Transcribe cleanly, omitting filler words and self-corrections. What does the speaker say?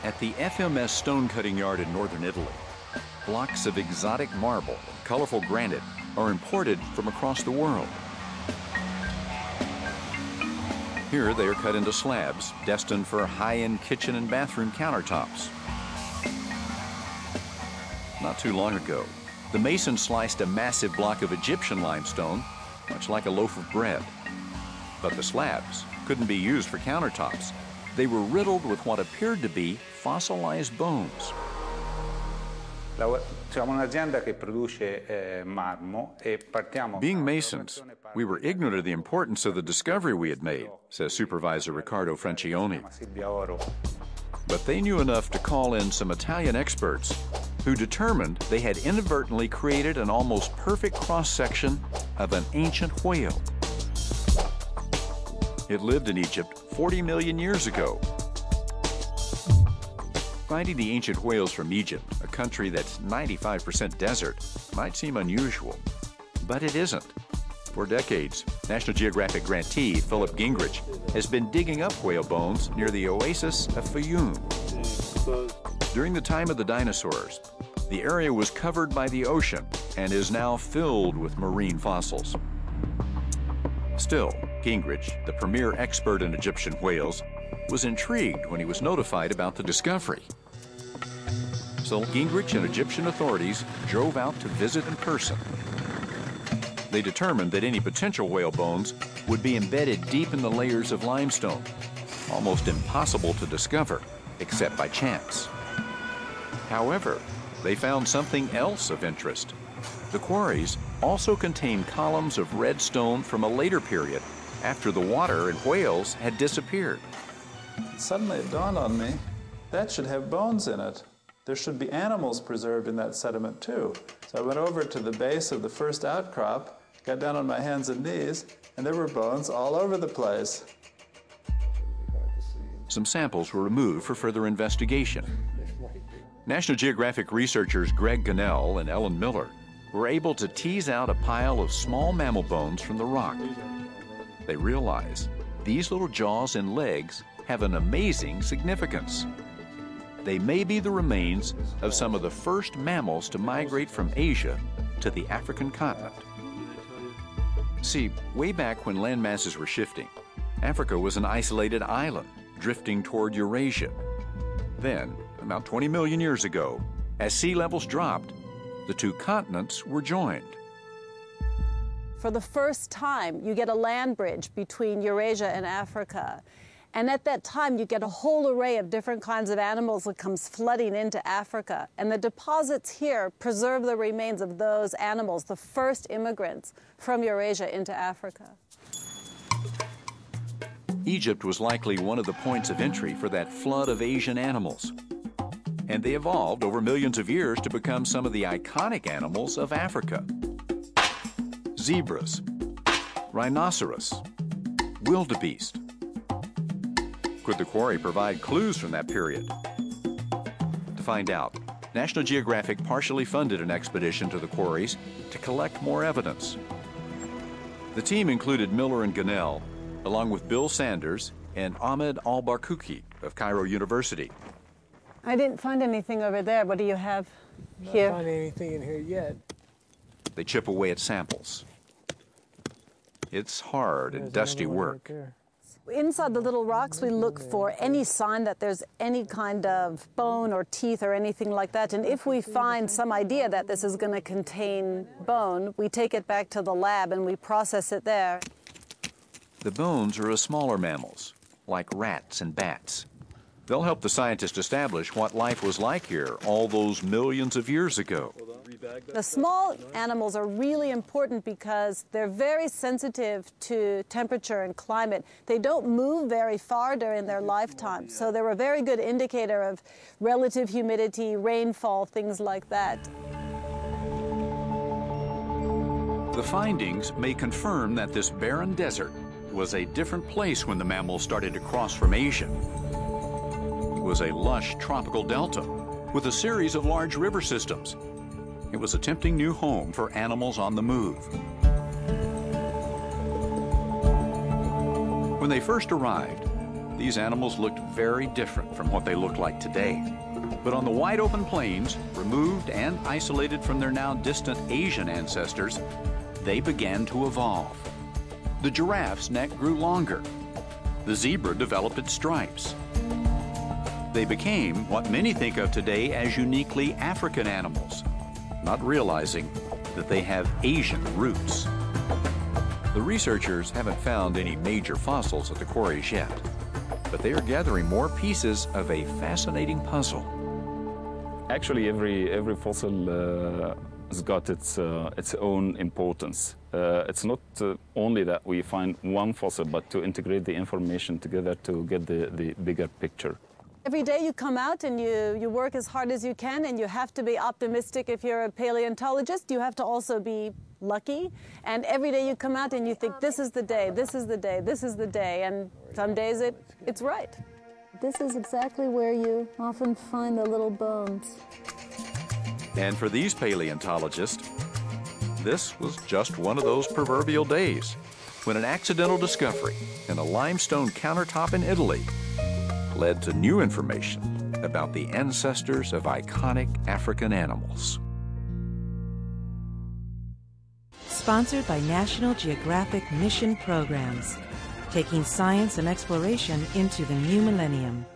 At the FMS stone cutting yard in northern Italy, blocks of exotic marble and colorful granite are imported from across the world. Here they are cut into slabs destined for high-end kitchen and bathroom countertops. Not too long ago, the mason sliced a massive block of Egyptian limestone, much like a loaf of bread. But the slabs couldn't be used for countertops. They were riddled with what appeared to be fossilized bones. Being masons, we were ignorant of the importance of the discovery we had made, says Supervisor Riccardo Francione. But they knew enough to call in some Italian experts who determined they had inadvertently created an almost perfect cross-section of an ancient whale. It lived in Egypt 40 million years ago. Finding the ancient whales from Egypt, a country that's 95% desert, might seem unusual, but it isn't. For decades, National Geographic grantee Philip Gingrich has been digging up whale bones near the oasis of Fayoum. During the time of the dinosaurs, the area was covered by the ocean and is now filled with marine fossils. Still, Gingrich, the premier expert in Egyptian whales, was intrigued when he was notified about the discovery. So Gingrich and Egyptian authorities drove out to visit in person. They determined that any potential whale bones would be embedded deep in the layers of limestone, almost impossible to discover, except by chance. However, they found something else of interest. The quarries also contained columns of red stone from a later period, after the water and whales had disappeared. Suddenly it dawned on me, that should have bones in it. There should be animals preserved in that sediment too. So I went over to the base of the first outcrop, got down on my hands and knees, and there were bones all over the place. Some samples were removed for further investigation. National Geographic researchers Greg Gunnell and Ellen Miller were able to tease out a pile of small mammal bones from the rock. They realize these little jaws and legs have an amazing significance. They may be the remains of some of the first mammals to migrate from Asia to the African continent. See, way back when land masses were shifting, Africa was an isolated island drifting toward Eurasia. Then, about 20 million years ago, as sea levels dropped, the two continents were joined. For the first time, you get a land bridge between Eurasia and Africa. And at that time, you get a whole array of different kinds of animals that comes flooding into Africa. And the deposits here preserve the remains of those animals, the first immigrants from Eurasia into Africa. Egypt was likely one of the points of entry for that flood of Asian animals. And they evolved over millions of years to become some of the iconic animals of Africa. Zebras, rhinoceros, wildebeest. Could the quarry provide clues from that period? To find out, National Geographic partially funded an expedition to the quarries to collect more evidence. The team included Miller and Gunnell, along with Bill Sanders and Ahmed Al-Barkouki of Cairo University. I didn't find anything over there. What do you have here? I'm not finding anything in here yet. They chip away at samples. It's hard and dusty work. Inside the little rocks, we look for any sign that there's any kind of bone or teeth or anything like that. And if we find some idea that this is going to contain bone, we take it back to the lab and we process it there. The bones are of smaller mammals, like rats and bats. They'll help the scientists establish what life was like here all those millions of years ago. The small animals are really important because they're very sensitive to temperature and climate. They don't move very far during their lifetime, so they're a very good indicator of relative humidity, rainfall, things like that. The findings may confirm that this barren desert was a different place when the mammals started to cross from Asia. It was a lush tropical delta with a series of large river systems. It was a tempting new home for animals on the move. When they first arrived, these animals looked very different from what they look like today. But on the wide open plains, removed and isolated from their now distant Asian ancestors, they began to evolve. The giraffe's neck grew longer. The zebra developed its stripes. They became what many think of today as uniquely African animals, not realizing that they have Asian roots. The researchers haven't found any major fossils at the quarries yet, but they are gathering more pieces of a fascinating puzzle. Actually, every fossil has got its own importance. It's not only that we find one fossil, but to integrate the information together to get the bigger picture. Every day you come out and you work as hard as you can, and you have to be optimistic if you're a paleontologist. You have to also be lucky. And every day you come out and you think, this is the day, this is the day, this is the day. And some days it's right. This is exactly where you often find the little bones. And for these paleontologists, this was just one of those proverbial days when an accidental discovery in a limestone countertop in Italy led to new information about the ancestors of iconic African animals. Sponsored by National Geographic Mission Programs, taking science and exploration into the new millennium.